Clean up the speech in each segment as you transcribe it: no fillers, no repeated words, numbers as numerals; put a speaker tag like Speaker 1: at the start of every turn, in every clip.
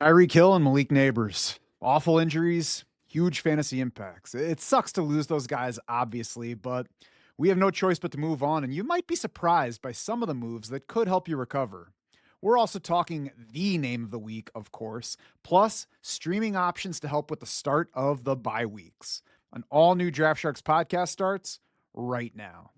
Speaker 1: Tyreek Hill and Malik Nabers. Awful injuries, huge fantasy impacts. It sucks to lose those guys, obviously, but we have no choice but to move on, and you might be surprised by some of the moves that could help you recover. We're also talking the name of the week, of course, plus streaming options to help with the start of the bye weeks. An all new Draft Sharks podcast starts right now.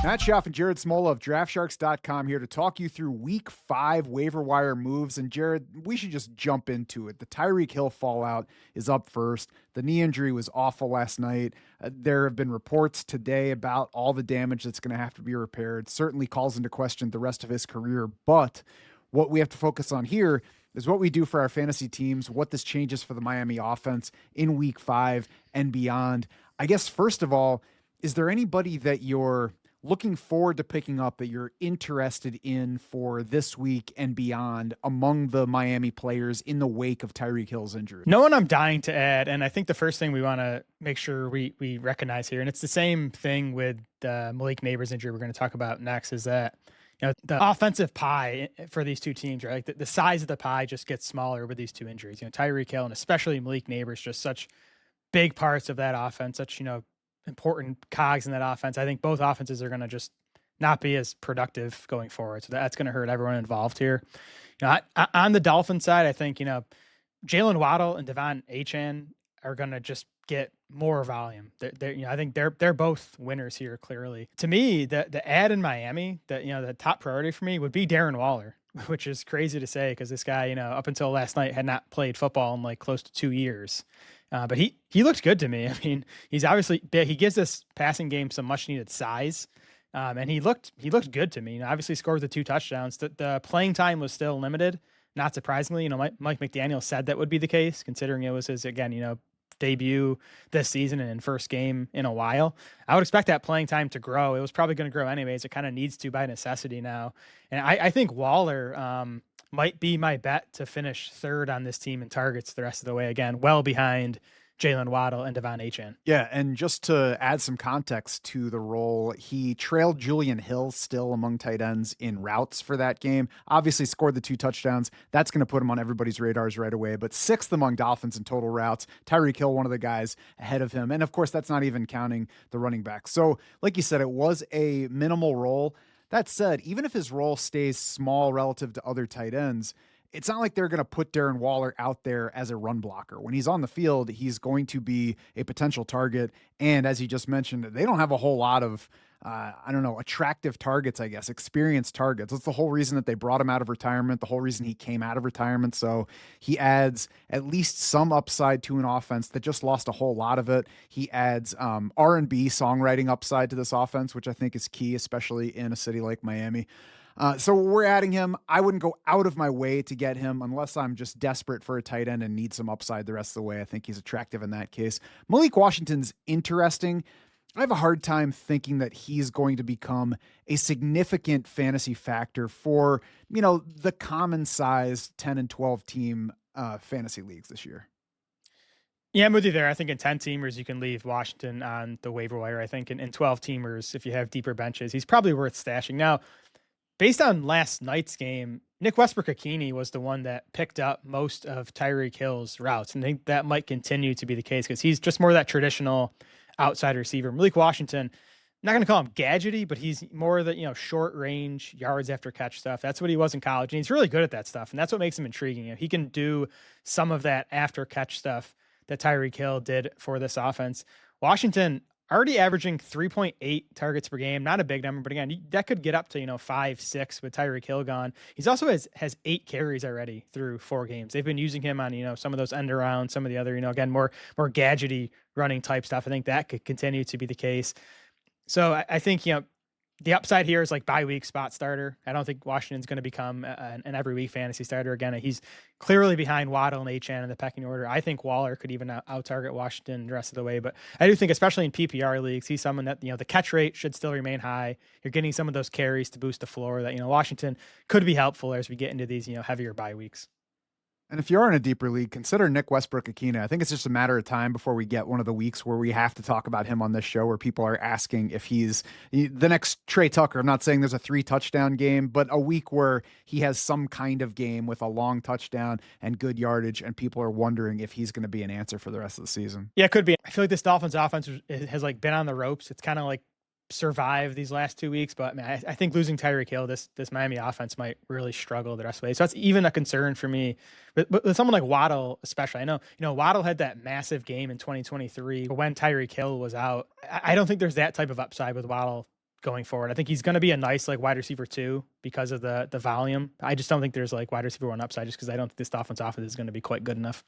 Speaker 1: Matt Schaff and Jared Smola of DraftSharks.com here to talk you through Week 5 waiver wire moves. And Jared, we should just jump into it. The Tyreek Hill fallout is up first. The knee injury was awful last night. There have been reports today about all the damage that's going to have to be repaired. Certainly calls into question the rest of his career. But what we have to focus on here is what we do for our fantasy teams, what this changes for the Miami offense in Week 5 and beyond. I guess, first of all, is there anybody that you're looking forward to picking up that you're interested in for this week and beyond among the Miami players in the wake of Tyreek Hill's injury?
Speaker 2: No one I'm dying to add, and I think the first thing we want to make sure we recognize here, and it's the same thing with the Malik Nabers injury we're going to talk about next, is that the offensive pie for these two teams, right? Like the size of the pie just gets smaller with these two injuries. Tyreek Hill and especially Malik Nabers, just such big parts of that offense, such important cogs in that offense. I think both offenses are going to just not be as productive going forward. So that's going to hurt everyone involved here. On the Dolphin side, I think, Jalen Waddle and Devon Achane are going to just get more volume. I think they're both winners here, clearly. To me, the ad in Miami, the top priority for me would be Darren Waller, which is crazy to say because this guy, up until last night had not played football in like close to 2 years. But he looked good to me. I mean, he's obviously big. He gives this passing game some much needed size. And he looked good to me. Obviously scored the 2 touchdowns. The playing time was still limited. Not surprisingly, Mike McDaniel said that would be the case, considering it was his, again, debut this season and first game in a while. I would expect that playing time to grow. It was probably going to grow anyways. It kind of needs to by necessity now. And I think Waller might be my bet to finish third on this team in targets the rest of the way. Again, well behind Jalen Waddle and Devon Achane.
Speaker 1: Yeah, and just to add some context to the role, he trailed Julian Hill still among tight ends in routes for that game. Obviously scored the 2 touchdowns. That's going to put him on everybody's radars right away, but 6th among Dolphins in total routes. Tyreek Hill, one of the guys ahead of him. And of course, that's not even counting the running back. So like you said, it was a minimal role. That said, even if his role stays small relative to other tight ends, it's not like they're going to put Darren Waller out there as a run blocker. When he's on the field, he's going to be a potential target. And as you just mentioned, they don't have a whole lot of, attractive targets, I guess, experienced targets. That's the whole reason that they brought him out of retirement, the whole reason he came out of retirement. So he adds at least some upside to an offense that just lost a whole lot of it. He adds R&B songwriting upside to this offense, which I think is key, especially in a city like Miami. So we're adding him. I wouldn't go out of my way to get him unless I'm just desperate for a tight end and need some upside the rest of the way. I think he's attractive in that case. Malik Washington's interesting. I have a hard time thinking that he's going to become a significant fantasy factor for, the common size 10 and 12 team fantasy leagues this year.
Speaker 2: Yeah, I'm with you there. I think in 10 teamers, you can leave Washington on the waiver wire. I think in 12 teamers, if you have deeper benches, he's probably worth stashing. Now, based on last night's game, Nick Westbrook-Ikhine was the one that picked up most of Tyreek Hill's routes. And I think that might continue to be the case because he's just more that traditional outside receiver. Malik Washington, I'm not going to call him gadgety, but he's more the, short range yards after catch stuff. That's what he was in college. And he's really good at that stuff. And that's what makes him intriguing. He can do some of that after catch stuff that Tyreek Hill did for this offense. Washington already averaging 3.8 targets per game. Not a big number, but again, that could get up to, 5, 6 with Tyreek Hill gone. He's also has 8 carries already through 4 games. They've been using him on, some of those end around, some of the other, again, more gadgety running type stuff. I think that could continue to be the case. So I think, the upside here is like bye week spot starter. I don't think Washington's going to become an every week fantasy starter again. He's clearly behind Waddle and Achane in the pecking order. I think Waller could even out target Washington the rest of the way, but I do think, especially in PPR leagues, he's someone that, the catch rate should still remain high. You're getting some of those carries to boost the floor that, Washington could be helpful as we get into these, heavier bye weeks.
Speaker 1: And if you are in a deeper league, consider Nick Westbrook-Akina. I think it's just a matter of time before we get one of the weeks where we have to talk about him on this show, where people are asking if he's the next Trey Tucker. I'm not saying there's a 3-touchdown game, but a week where he has some kind of game with a long touchdown and good yardage, and people are wondering if he's going to be an answer for the rest of the season.
Speaker 2: Yeah, it could be. I feel like this Dolphins offense has like been on the ropes. It's kind of like survive these last 2 weeks, but man, I think losing Tyreek Hill, this Miami offense might really struggle the rest of the way. So that's even a concern for me. But with someone like Waddle, especially, I know Waddle had that massive game in 2023 when Tyreek Hill was out. I don't think there's that type of upside with Waddle going forward. I think he's going to be a nice like wide receiver 2 because of the volume. I just don't think there's like wide receiver 1 upside, just because I don't think this Dolphins offense is going to be quite good enough.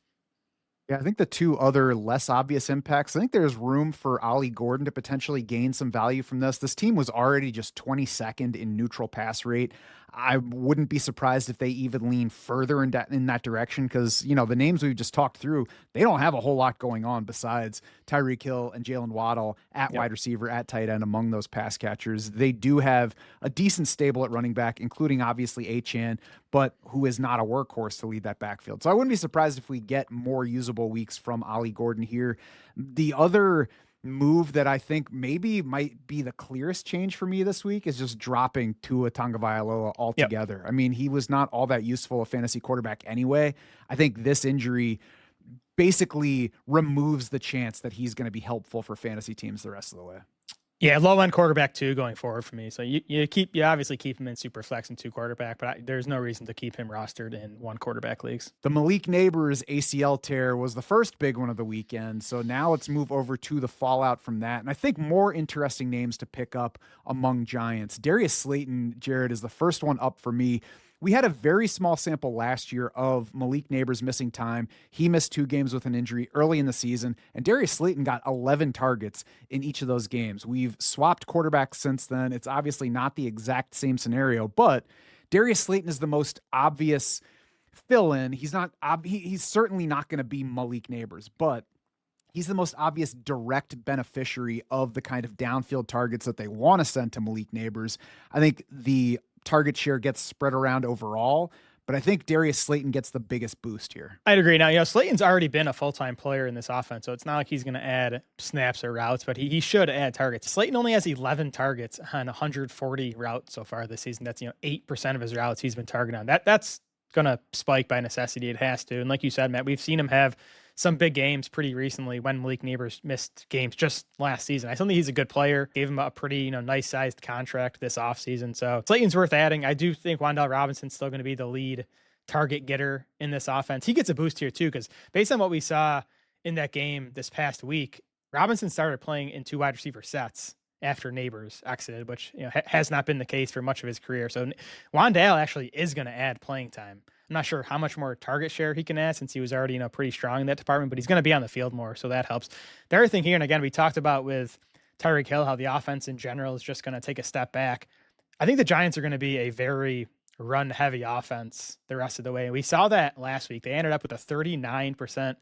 Speaker 1: Yeah, I think the two other less obvious impacts, I think there's room for Ollie Gordon to potentially gain some value from this. This team was already just 22nd in neutral pass rate. I wouldn't be surprised if they even lean further in that direction, because, the names we've just talked through, they don't have a whole lot going on besides Tyreek Hill and Jalen Waddle at wide receiver, at tight end among those pass catchers. They do have a decent stable at running back, including obviously Achane, but who is not a workhorse to lead that backfield. So I wouldn't be surprised if we get more usable weeks from Ollie Gordon here. The other move that I think maybe might be the clearest change for me this week is just dropping Tua Tagovailoa altogether. Yep. I mean, he was not all that useful a fantasy quarterback anyway. I think this injury basically removes the chance that he's going to be helpful for fantasy teams the rest of the way.
Speaker 2: Yeah, low end quarterback 2 going forward for me. So you obviously keep him in super flex and 2 quarterback, but there's no reason to keep him rostered in 1 quarterback leagues.
Speaker 1: The Malik Nabers ACL tear was the first big one of the weekend. So now let's move over to the fallout from that. And I think more interesting names to pick up among Giants. Darius Slayton, Jared, is the first one up for me. We had a very small sample last year of Malik Nabers missing time. He missed 2 games with an injury early in the season, and Darius Slayton got 11 targets in each of those games. We've swapped quarterbacks since then. It's obviously not the exact same scenario, but Darius Slayton is the most obvious fill-in. He's certainly not going to be Malik Nabers, but he's the most obvious direct beneficiary of the kind of downfield targets that they want to send to Malik Nabers. I think the target share gets spread around overall, but I think Darius Slayton gets the biggest boost here.
Speaker 2: I'd agree. Now, Slayton's already been a full-time player in this offense, so it's not like he's going to add snaps or routes, but he should add targets. Slayton only has 11 targets on 140 routes so far this season. That's 8% of his routes he's been targeted on. That's going to spike by necessity. It has to. And like you said, Matt, we've seen him have some big games pretty recently when Malik Nabers missed games just last season. I still think he's a good player. Gave him a pretty, nice sized contract this offseason. So Slayton's worth adding. I do think Wan'Dale Robinson's still going to be the lead target getter in this offense. He gets a boost here too, because based on what we saw in that game this past week, Robinson started playing in 2 wide receiver sets after Nabers exited, which has not been the case for much of his career. So Wan'Dale actually is going to add playing time. I'm not sure how much more target share he can add since he was already, pretty strong in that department, but he's going to be on the field more, so that helps. The other thing here, and again, we talked about with Tyreek Hill, how the offense in general is just going to take a step back. I think the Giants are going to be a very run-heavy offense the rest of the way. We saw that last week. They ended up with a 39%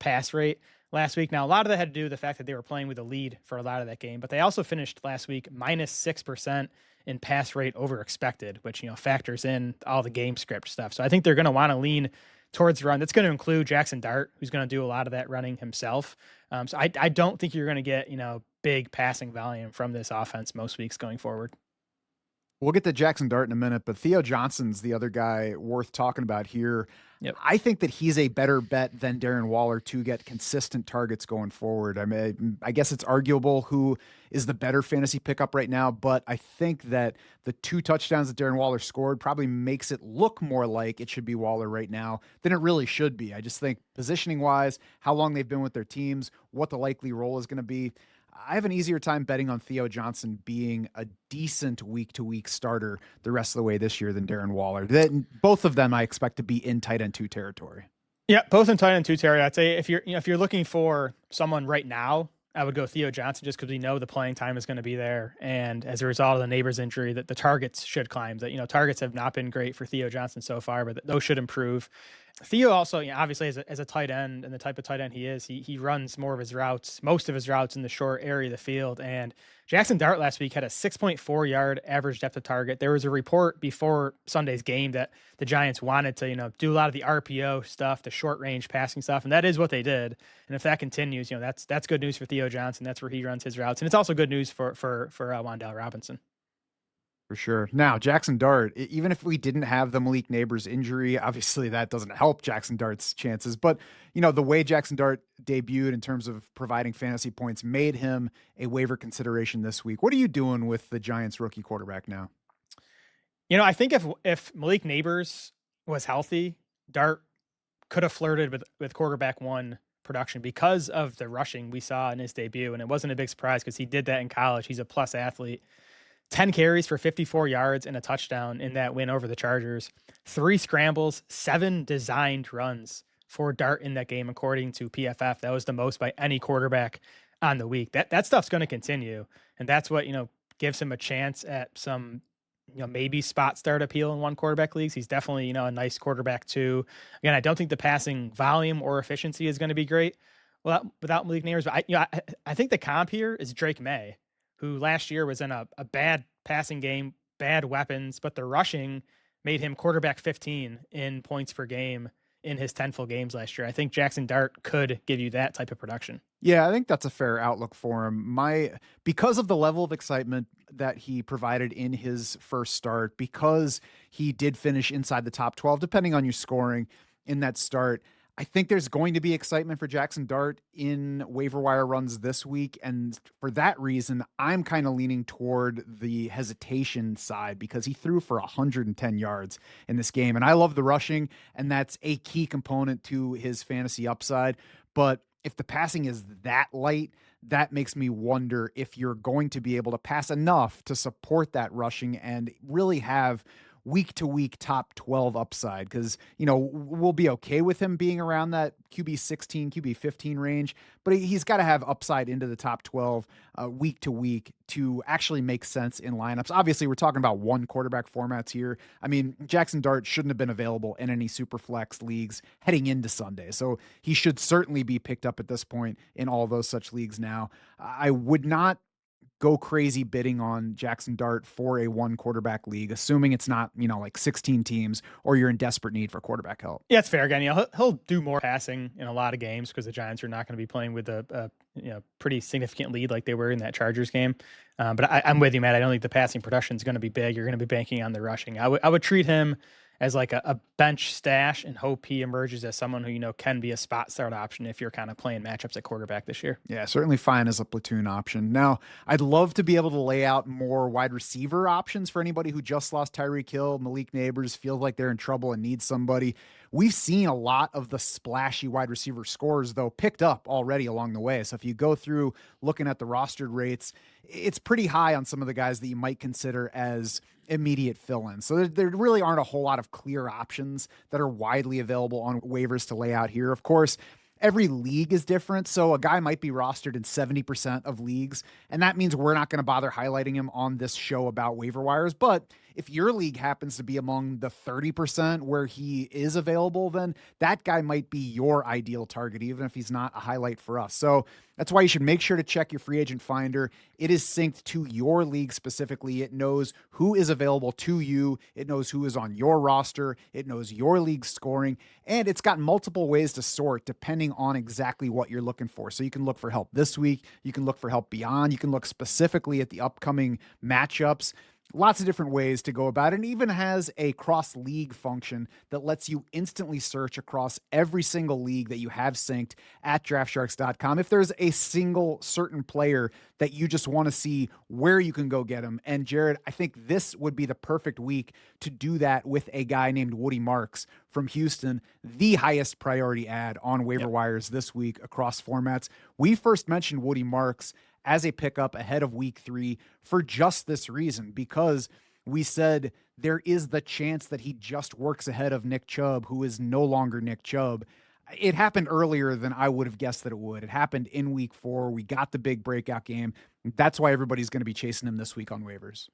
Speaker 2: pass rate last week. Now, a lot of that had to do with the fact that they were playing with a lead for a lot of that game, but they also finished last week minus 6% in pass rate over expected, which, factors in all the game script stuff. So I think they're going to want to lean towards run. That's going to include Jaxson Dart, who's going to do a lot of that running himself. So I don't think you're going to get, big passing volume from this offense most weeks going forward.
Speaker 1: We'll get to Jaxson Dart in a minute, but Theo Johnson's the other guy worth talking about here.
Speaker 2: Yep.
Speaker 1: I think that he's a better bet than Darren Waller to get consistent targets going forward. I mean, I guess it's arguable who is the better fantasy pickup right now, but I think that the 2 touchdowns that Darren Waller scored probably makes it look more like it should be Waller right now than it really should be. I just think positioning wise, how long they've been with their teams, what the likely role is going to be, I have an easier time betting on Theo Johnson being a decent week-to-week starter the rest of the way this year than Darren Waller. Both of them I expect to be in tight end 2 territory.
Speaker 2: Yeah, both in tight end 2 territory. I'd say if you're looking for someone right now, I would go Theo Johnson just because we know the playing time is going to be there. And as a result of the Nabers injury, that the targets should climb. That, targets have not been great for Theo Johnson so far, but those should improve Theo also, obviously as a tight end and the type of tight end he is, he runs more of his routes, most of his routes in the short area of the field. And Jaxson Dart last week had a 6.4 yard average depth of target. There was a report before Sunday's game that the Giants wanted to, do a lot of the RPO stuff, the short range passing stuff, and that is what they did. And if that continues, that's good news for Theo Johnson. That's where he runs his routes, and it's also good news for Wan'Dale Robinson.
Speaker 1: For sure. Now, Jaxson Dart, even if we didn't have the Malik Nabers injury, obviously that doesn't help Jaxson Dart's chances. But, the way Jaxson Dart debuted in terms of providing fantasy points made him a waiver consideration this week. What are you doing with the Giants rookie quarterback now?
Speaker 2: I think if Malik Nabers was healthy, Dart could have flirted with quarterback one production because of the rushing we saw in his debut. And it wasn't a big surprise because he did that in college. He's a plus athlete. 10 carries for 54 yards and a touchdown in that win over the Chargers. 3 scrambles, 7 designed runs for Dart in that game, according to PFF. That was the most by any quarterback on the week. That stuff's going to continue. And that's what, gives him a chance at some, maybe spot start appeal in one quarterback leagues. He's definitely, a nice quarterback too. Again, I don't think the passing volume or efficiency is going to be great without Malik Nabers. But I think the comp here is Drake May, who last year was in a bad passing game, bad weapons, but the rushing made him quarterback 15 in points per game in his 10 full games last year. I think Jaxson Dart could give you that type of production.
Speaker 1: Yeah, I think that's a fair outlook for him. Because of the level of excitement that he provided in his first start, because he did finish inside the top 12, depending on your scoring in that start, I think there's going to be excitement for Jaxson Dart in waiver wire runs this week. And for that reason, I'm kind of leaning toward the hesitation side because he threw for 110 yards in this game. And I love the rushing, and that's a key component to his fantasy upside. But if the passing is that light, that makes me wonder if you're going to be able to pass enough to support that rushing and really have week to week top 12 upside. Cause we'll be okay with him being around that QB 16, QB 15 range, but he's got to have upside into the top 12 week to week to actually make sense in lineups. Obviously we're talking about one quarterback formats here. I mean, Jaxson Dart shouldn't have been available in any super flex leagues heading into Sunday. So he should certainly be picked up at this point in all those such leagues. Now I would not go crazy bidding on Jaxson Dart for a one quarterback league, assuming it's not, like 16 teams or you're in desperate need for quarterback help.
Speaker 2: Yeah, it's fair. Again, he'll do more passing in a lot of games because the Giants are not going to be playing with a pretty significant lead like they were in that Chargers game. But I'm with you, Matt. I don't think the passing production is going to be big. You're going to be banking on the rushing. I would treat him as like a bench stash and hope he emerges as someone who, can be a spot start option if you're kind of playing matchups at quarterback this year.
Speaker 1: Yeah, certainly fine as a platoon option. Now, I'd love to be able to lay out more wide receiver options for anybody who just lost Tyreek Hill, Malik Nabers, feels like they're in trouble and need somebody. We've seen a lot of the splashy wide receiver scores, though, picked up already along the way. So if you go through looking at the rostered rates, it's pretty high on some of the guys that you might consider as immediate fill-ins. So there really aren't a whole lot of clear options that are widely available on waivers to lay out here. Of course, every league is different. So a guy might be rostered in 70% of leagues, and that means we're not going to bother highlighting him on this show about waiver wires. But if your league happens to be among the 30% where he is available, then that guy might be your ideal target, even if he's not a highlight for us. So that's why you should make sure to check your free agent finder. It is synced to your league specifically. It knows who is available to you. It knows who is on your roster. It knows your league scoring, and it's got multiple ways to sort depending on exactly what you're looking for. So you can look for help this week. You can look for help beyond. You can look specifically at the upcoming matchups. Lots of different ways to go about it, and even has a cross-league function that lets you instantly search across every single league that you have synced at draftsharks.com. If there's a single certain player that you just want to see where you can go get him. And Jared, I think this would be the perfect week to do that with a guy named Woody Marks from Houston, the highest priority ad on waiver wires this week across formats. We first mentioned Woody Marks as a pickup ahead of week 3 for just this reason, because we said there is the chance that he just works ahead of Nick Chubb, who is no longer Nick Chubb. It happened earlier than I would have guessed that it would. It happened in week 4. We got the big breakout game. That's why everybody's going to be chasing him this week on waivers.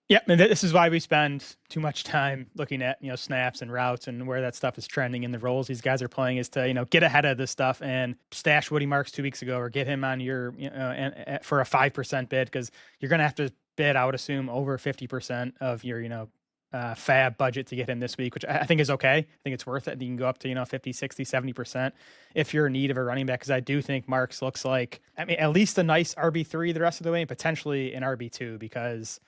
Speaker 2: Yeah, and this is why we spend too much time looking at, snaps and routes and where that stuff is trending in the roles these guys are playing, is to, get ahead of this stuff and stash Woody Marks 2 weeks ago, or get him on your, for a 5% bid, because you're going to have to bid, I would assume, over 50% of your, fab budget to get him this week, which I think is okay. I think it's worth it. You can go up to, 50, 60, 70% if you're in need of a running back, because I do think Marks looks like, at least a nice RB3 the rest of the way, and potentially an RB2, because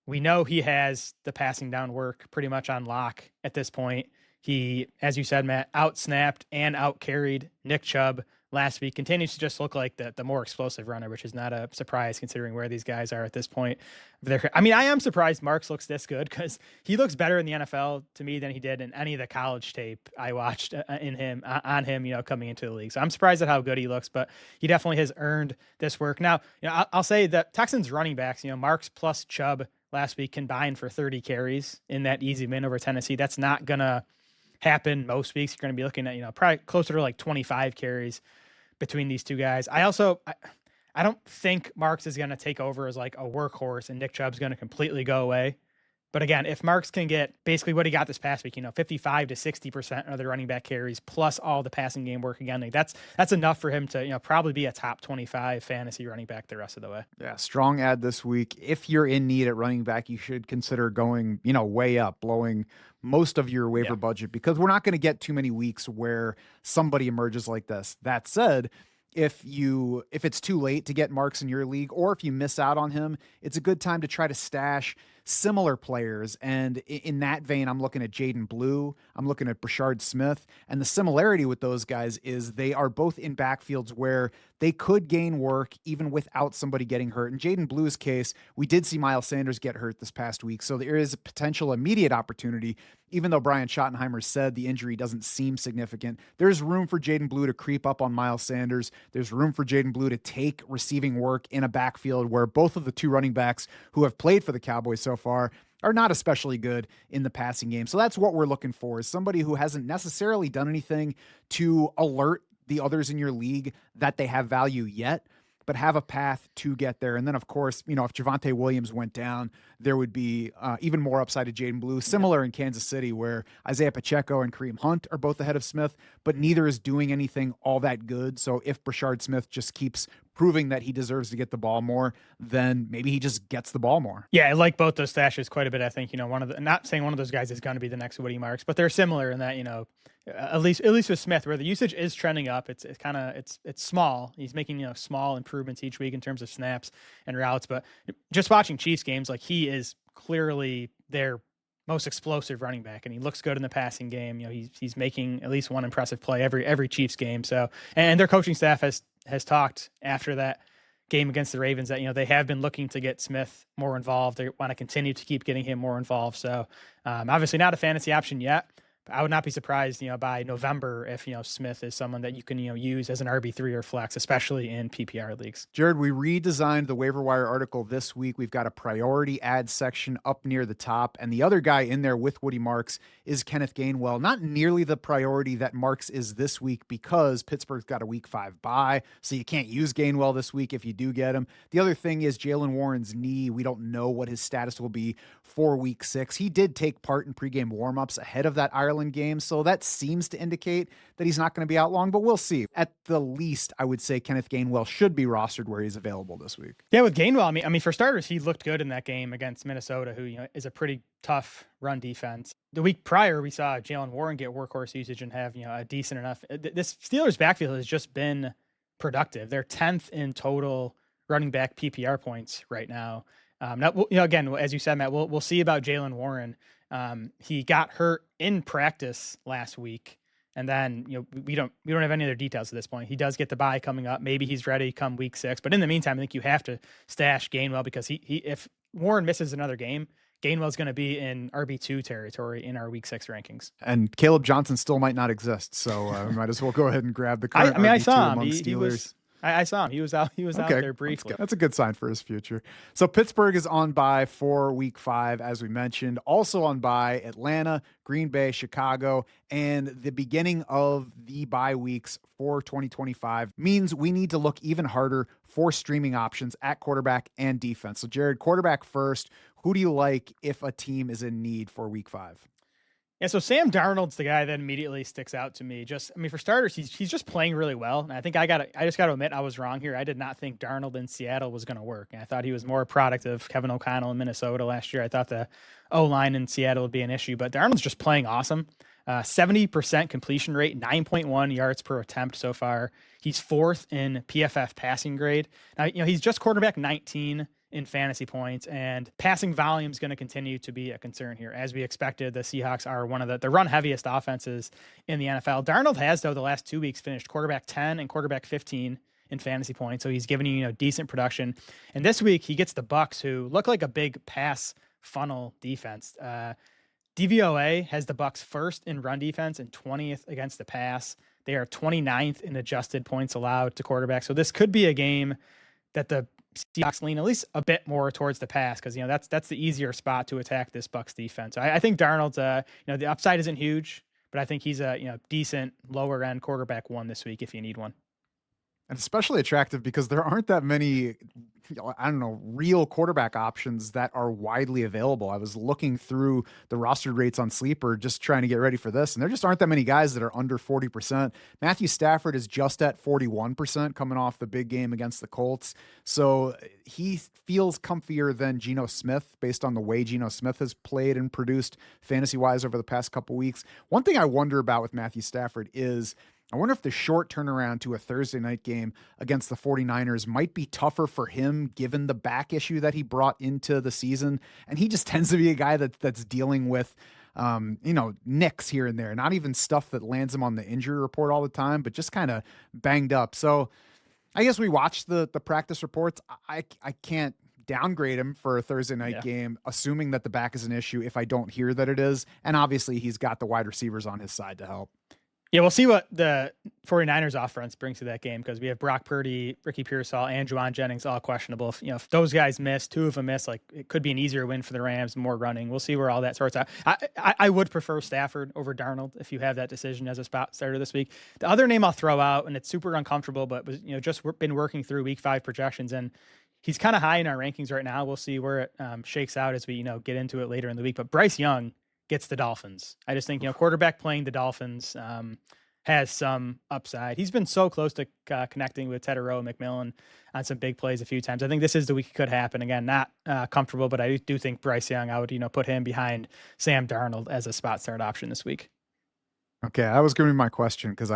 Speaker 2: we know he has the passing down work pretty much on lock at this point. He, as you said, Matt, out-snapped and out-carried Nick Chubb last week. Continues to just look like the more explosive runner, which is not a surprise considering where these guys are at this point. I am surprised Marks looks this good, because he looks better in the NFL to me than he did in any of the college tape I watched on him, coming into the league. So I'm surprised at how good he looks, but he definitely has earned this work. Now, I'll say that Texans running backs, Marks plus Chubb last week combined for 30 carries in that easy win over Tennessee. That's not going to happen most weeks. You're going to be looking at, probably closer to like 25 carries between these two guys. I don't think Marks is going to take over as like a workhorse and Nick Chubb's going to completely go away. But again, if Marks can get basically what he got this past week, 55 to 60% of the running back carries plus all the passing game work again, that's enough for him to, probably be a top 25 fantasy running back the rest of the way.
Speaker 1: Yeah, strong ad this week. If you're in need at running back, you should consider going, way up, blowing most of your waiver budget, because we're not going to get too many weeks where somebody emerges like this. That said, if it's too late to get Marks in your league, or if you miss out on him, it's a good time to try to stash similar players. And in that vein, I'm looking at Jaden Blue. I'm looking at Brashard Smith. And the similarity with those guys is they are both in backfields where they could gain work even without somebody getting hurt. In Jaden Blue's case, we did see Miles Sanders get hurt this past week, so there is a potential immediate opportunity. Even though Brian Schottenheimer said the injury doesn't seem significant, there's room for Jaden Blue to creep up on Miles Sanders. There's room for Jaden Blue to take receiving work in a backfield where both of the two running backs who have played for the Cowboys so far are not especially good in the passing game. So that's what we're looking for, is somebody who hasn't necessarily done anything to alert the others in your league that they have value yet, but have a path to get there. And then, of course, if Javonte Williams went down, there would be even more upside to Jaden Blue, similar in Kansas City, where Isaiah Pacheco and Kareem Hunt are both ahead of Smith, but neither is doing anything all that good. So if Brashard Smith just keeps proving that he deserves to get the ball more, then maybe he just gets the ball more.
Speaker 2: Yeah, I like both those stashes quite a bit. I think, not saying one of those guys is going to be the next Woody Marks, but they're similar in that, at least with Smith, where the usage is trending up. It's small. He's making, small improvements each week in terms of snaps and routes, but just watching Chiefs games, like, he is clearly their most explosive running back, and he looks good in the passing game. He's making at least one impressive play every Chiefs game. So, and their coaching staff has talked after that game against the Ravens that, they have been looking to get Smith more involved. They want to continue to keep getting him more involved. So, obviously not a fantasy option yet, but I would not be surprised, by November if, Smith is someone that you can, use as an RB3 or flex, especially in PPR leagues.
Speaker 1: Jared, we redesigned the waiver wire article this week. We've got a priority ad section up near the top, and the other guy in there with Woody Marks is Kenneth Gainwell. Not nearly the priority that Marks is this week, because Pittsburgh's got a week 5 bye, so you can't use Gainwell this week if you do get him. The other thing is Jaylen Warren's knee. We don't know what his status will be for week 6. He did take part in pregame warmups ahead of that Ireland game, so that seems to indicate that he's not going to be out long, but we'll see. At the least, I would say Kenneth Gainwell should be rostered where he's available this week.
Speaker 2: Yeah, with Gainwell, I mean, for starters, he looked good in that game against Minnesota, who, is a pretty tough run defense. The week prior, we saw Jaylen Warren get workhorse usage and have, a decent enough. This Steelers backfield has just been productive. They're 10th in total running back PPR points right now. Now, again, as you said, Matt, we'll see about Jaylen Warren. He got hurt in practice last week, and then we don't have any other details at this point. He does get the bye coming up. Maybe he's ready come week 6, but in the meantime, I think you have to stash Gainwell, because he if Warren misses another game, Gainwell's going to be in RB2 territory in our week 6 rankings.
Speaker 1: And Caleb Johnson still might not exist, so we might as well go ahead and grab the current RB2
Speaker 2: I saw him.
Speaker 1: among Steelers.
Speaker 2: I saw him. He was out there briefly.
Speaker 1: That's a good sign for his future. So Pittsburgh is on bye for week 5, as we mentioned. Also on bye, Atlanta, Green Bay, Chicago, and the beginning of the bye weeks for 2025 means we need to look even harder for streaming options at quarterback and defense. So Jared, quarterback first, Who do you like if a team is in need for week 5?
Speaker 2: Yeah, so Sam Darnold's the guy that immediately sticks out to me. For starters, he's just playing really well. And I think I just got to admit I was wrong here. I did not think Darnold in Seattle was going to work. And I thought he was more a product of Kevin O'Connell in Minnesota last year. I thought the O-line in Seattle would be an issue, but Darnold's just playing awesome. 70% completion rate, 9.1 yards per attempt so far. He's 4th in PFF passing grade. Now, he's just quarterback 19 in fantasy points, and passing volume is going to continue to be a concern here. As we expected, the Seahawks are one of the run heaviest offenses in the NFL. Darnold has, though, the last 2 weeks finished quarterback 10 and quarterback 15 in fantasy points. So he's giving you, decent production. And this week he gets the Bucs, who look like a big pass funnel defense. DVOA has the Bucs 1st in run defense and 20th against the pass. They are 29th in adjusted points allowed to quarterbacks. So this could be a game that the Seahawks lean at least a bit more towards the pass, because that's the easier spot to attack this Bucs defense. I think Darnold's the upside isn't huge, but I think he's a decent lower end quarterback 1 this week if you need one.
Speaker 1: And especially attractive because there aren't that many, real quarterback options that are widely available. I was looking through the rostered rates on Sleeper just trying to get ready for this, and there just aren't that many guys that are under 40%. Matthew Stafford is just at 41% coming off the big game against the Colts. So he feels comfier than Geno Smith based on the way Geno Smith has played and produced fantasy-wise over the past couple weeks. One thing I wonder about with Matthew Stafford is I wonder if the short turnaround to a Thursday night game against the 49ers might be tougher for him given the back issue that he brought into the season. And he just tends to be a guy that's dealing with, nicks here and there, not even stuff that lands him on the injury report all the time, but just kind of banged up. So I guess we watched the practice reports. I can't downgrade him for a Thursday night game, assuming that the back is an issue if I don't hear that it is. And obviously he's got the wide receivers on his side to help.
Speaker 2: Yeah, we'll see what the 49ers offense brings to that game, because we have Brock Purdy, Ricky Pearsall, and Juwan Jennings all questionable. If those guys miss, 2 of them miss, it could be an easier win for the Rams, more running. We'll see where all that sorts out. I would prefer Stafford over Darnold if you have that decision as a spot starter this week. The other name I'll throw out, and it's super uncomfortable, but was just been working through week 5 projections, and he's kind of high in our rankings right now. We'll see where it shakes out as we get into it later in the week. But Bryce Young gets the Dolphins. I just think quarterback playing the Dolphins has some upside. He's been so close to connecting with Tedero McMillan on some big plays a few times. I think this is the week it could happen. Again, not comfortable, but I do think Bryce Young, I would put him behind Sam Darnold as a spot start option this week.
Speaker 1: Okay, that was going to be my question, because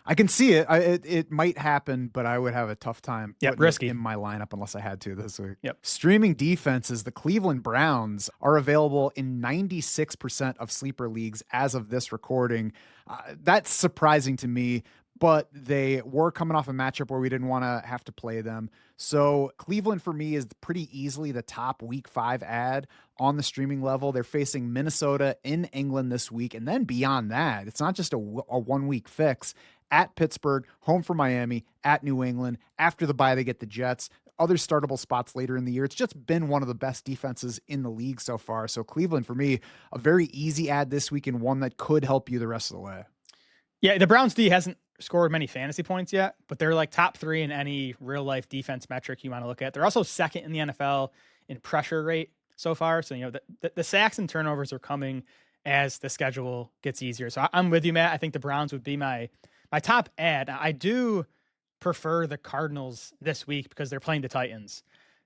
Speaker 1: I can see it. It might happen, but I would have a tough time putting it in my lineup unless I had to this week.
Speaker 2: Yep.
Speaker 1: Streaming defenses, the Cleveland Browns are available in 96% of sleeper leagues as of this recording. That's surprising to me, but they were coming off a matchup where we didn't want to have to play them. So Cleveland for me is pretty easily the top week 5 ad on the streaming level. They're facing Minnesota in England this week. And then beyond that, it's not just a 1 week fix. At Pittsburgh, home for Miami, at New England. After the bye, they get the Jets. Other startable spots later in the year. It's just been one of the best defenses in the league so far. So Cleveland, for me, a very easy ad this week and one that could help you the rest of the way.
Speaker 2: Yeah, the Browns D hasn't scored many fantasy points yet, but they're top 3 in any real-life defense metric you want to look at. They're also 2nd in the NFL in pressure rate so far. So, the sacks and turnovers are coming as the schedule gets easier. So I'm with you, Matt. I think the Browns would be my top ad. I do prefer the Cardinals this week because they're playing the Titans.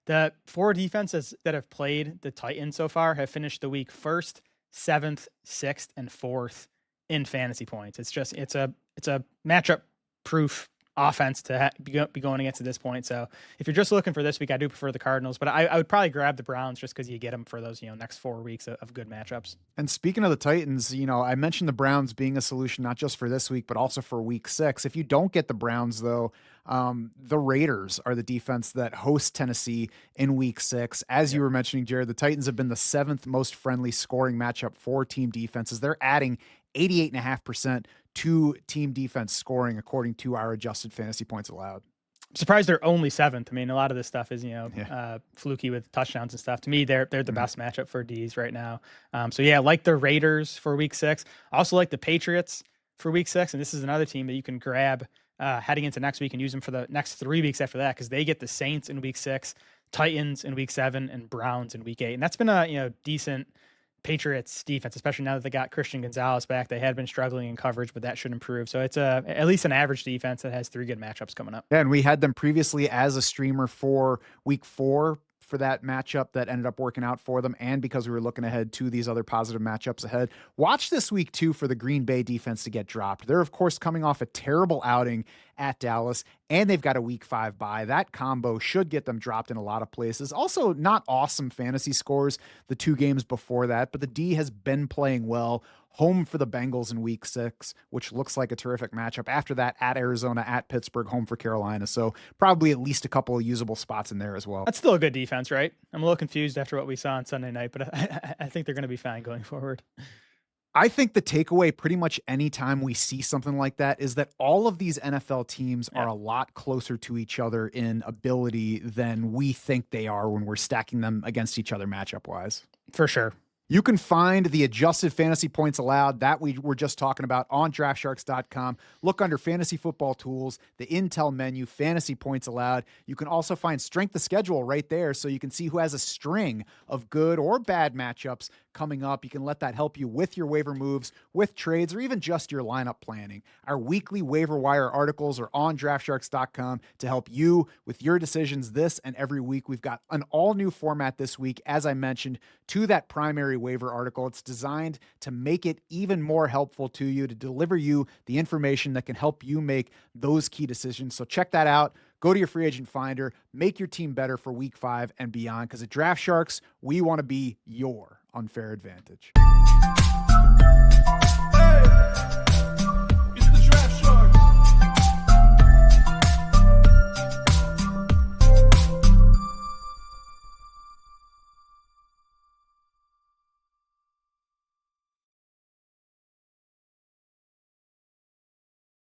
Speaker 2: The 4 defenses that have played the Titans so far have finished the week 1st, 7th, 6th, and 4th in fantasy points. It's a matchup proof offense to be going against at this point. So if you're just looking for this week, I do prefer the Cardinals, but I would probably grab the Browns just because you get them for those next 4 weeks of good matchups.
Speaker 1: And speaking of the Titans, I mentioned the Browns being a solution not just for this week but also for week 6. If you don't get the Browns though, the Raiders are the defense that hosts Tennessee in week 6. As you were mentioning, Jared, the Titans have been the 7th most friendly scoring matchup for team defenses. They're adding 88.5% to team defense scoring according to our adjusted fantasy points allowed.
Speaker 2: I'm surprised they're only 7th. I mean, a lot of this stuff is, fluky with touchdowns and stuff. To me, they're the best matchup for Ds right now. Like the Raiders for week 6. Also like the Patriots for week 6. And this is another team that you can grab heading into next week and use them for the next 3 weeks after that, because they get the Saints in week 6, Titans in week 7 and Browns in week 8. And that's been a, decent Patriots defense, especially now that they got Christian Gonzalez back. They had been struggling in coverage, but that should improve. So it's at least an average defense that has 3 good matchups coming up.
Speaker 1: Yeah, and we had them previously as a streamer for week 4 for that matchup that ended up working out for them, and because we were looking ahead to these other positive matchups ahead. Watch this week too for the Green Bay defense to get dropped. They're of course coming off a terrible outing at Dallas, and they've got a week 5 bye. That combo should get them dropped in a lot of places. Also, not awesome fantasy scores the 2 games before that, but the D has been playing well. Home for the Bengals in week 6, which looks like a terrific matchup. After that, at Arizona, at Pittsburgh, home for Carolina. So probably at least a couple of usable spots in there as well.
Speaker 2: That's still a good defense, right? I'm a little confused after what we saw on Sunday night, but I think they're going to be fine going forward.
Speaker 1: I think the takeaway pretty much anytime we see something like that is that all of these NFL teams are a lot closer to each other in ability than we think they are when we're stacking them against each other matchup wise.
Speaker 2: For sure.
Speaker 1: You can find the adjusted fantasy points allowed that we were just talking about on draftsharks.com. Look under fantasy football tools, the Intel menu, fantasy points allowed. You can also find strength of schedule right there, so you can see who has a string of good or bad matchups coming up. You can let that help you with your waiver moves, with trades, or even just your lineup planning. Our weekly waiver wire articles are on draftsharks.com to help you with your decisions this and every week. We've got an all new format this week, as I mentioned, to that primary waiver article. It's designed to make it even more helpful to you, to deliver you the information that can help you make those key decisions. So check that out. Go to your free agent finder, make your team better for week 5 and beyond, because at Draft Sharks, we want to be your unfair advantage.